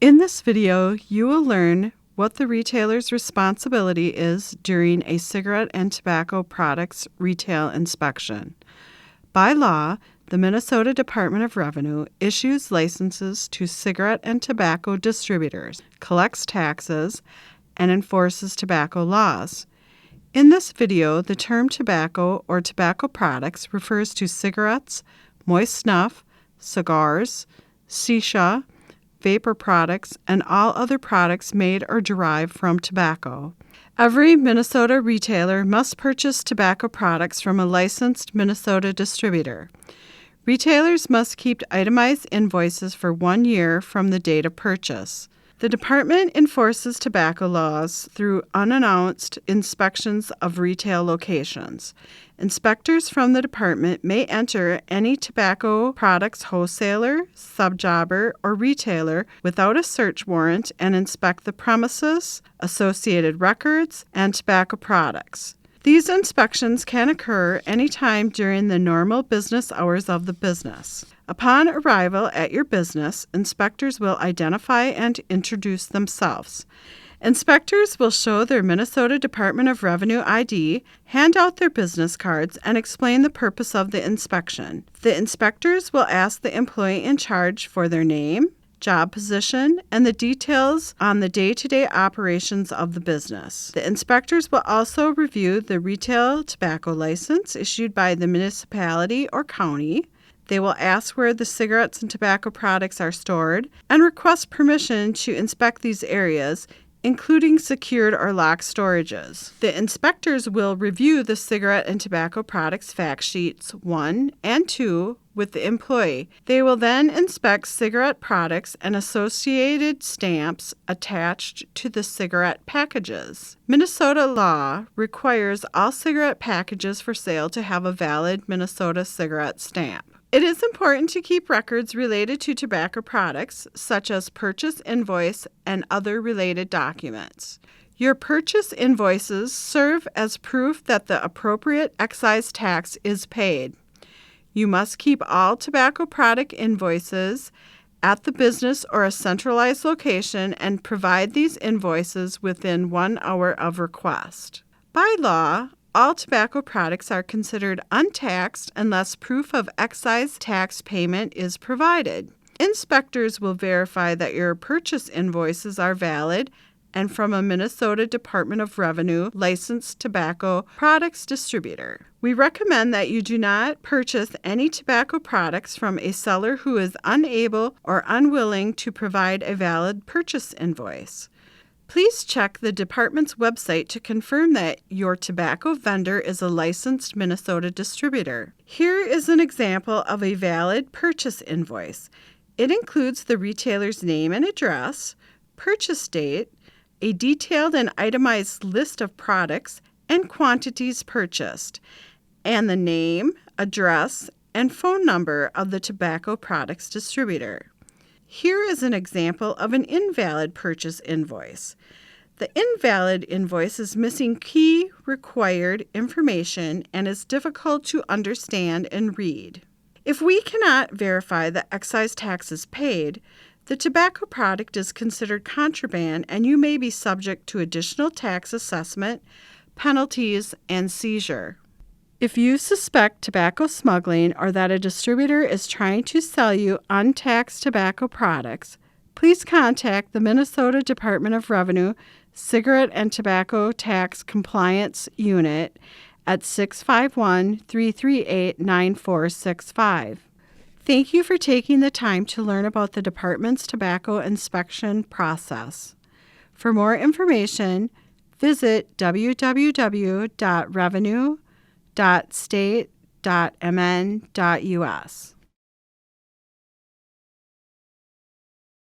In this video, you will learn what the retailer's responsibility is during a cigarette and tobacco products retail inspection. By law, the Minnesota Department of Revenue issues licenses to cigarette and tobacco distributors, collects taxes, and enforces tobacco laws. In this video, the term tobacco or tobacco products refers to cigarettes, moist snuff, cigars, shisha, vapor products, and all other products made or derived from tobacco. Every Minnesota retailer must purchase tobacco products from a licensed Minnesota distributor. Retailers must keep itemized invoices for 1 year from the date of purchase. The department enforces tobacco laws through unannounced inspections of retail locations. Inspectors from the department may enter any tobacco products wholesaler, subjobber, or retailer without a search warrant and inspect the premises, associated records, and tobacco products. These inspections can occur anytime during the normal business hours of the business. Upon arrival at your business, inspectors will identify and introduce themselves. Inspectors will show their Minnesota Department of Revenue ID, hand out their business cards, and explain the purpose of the inspection. The inspectors will ask the employee in charge for their name, job position, and the details on the day-to-day operations of the business. The inspectors will also review the retail tobacco license issued by the municipality or county. They will ask where the cigarettes and tobacco products are stored and request permission to inspect these areas, including secured or locked storages. The inspectors will review the cigarette and tobacco products fact sheets 1 and 2 with the employee. They will then inspect cigarette products and associated stamps attached to the cigarette packages. Minnesota law requires all cigarette packages for sale to have a valid Minnesota cigarette stamp. It is important to keep records related to tobacco products, such as purchase invoice and other related documents. Your purchase invoices serve as proof that the appropriate excise tax is paid. You must keep all tobacco product invoices at the business or a centralized location and provide these invoices within 1 hour of request. By law, all tobacco products are considered untaxed unless proof of excise tax payment is provided. Inspectors will verify that your purchase invoices are valid and from a Minnesota Department of Revenue licensed tobacco products distributor. We recommend that you do not purchase any tobacco products from a seller who is unable or unwilling to provide a valid purchase invoice. Please check the department's website to confirm that your tobacco vendor is a licensed Minnesota distributor. Here is an example of a valid purchase invoice. It includes the retailer's name and address, purchase date, a detailed and itemized list of products and quantities purchased, and the name, address, and phone number of the tobacco products distributor. Here is an example of an invalid purchase invoice. The invalid invoice is missing key required information and is difficult to understand and read. If we cannot verify that excise tax is paid, the tobacco product is considered contraband and you may be subject to additional tax assessment, penalties, and seizure. If you suspect tobacco smuggling or that a distributor is trying to sell you untaxed tobacco products, please contact the Minnesota Department of Revenue Cigarette and Tobacco Tax Compliance Unit at 651-338-9465. Thank you for taking the time to learn about the department's tobacco inspection process. For more information, visit www.revenue.state.mn.us.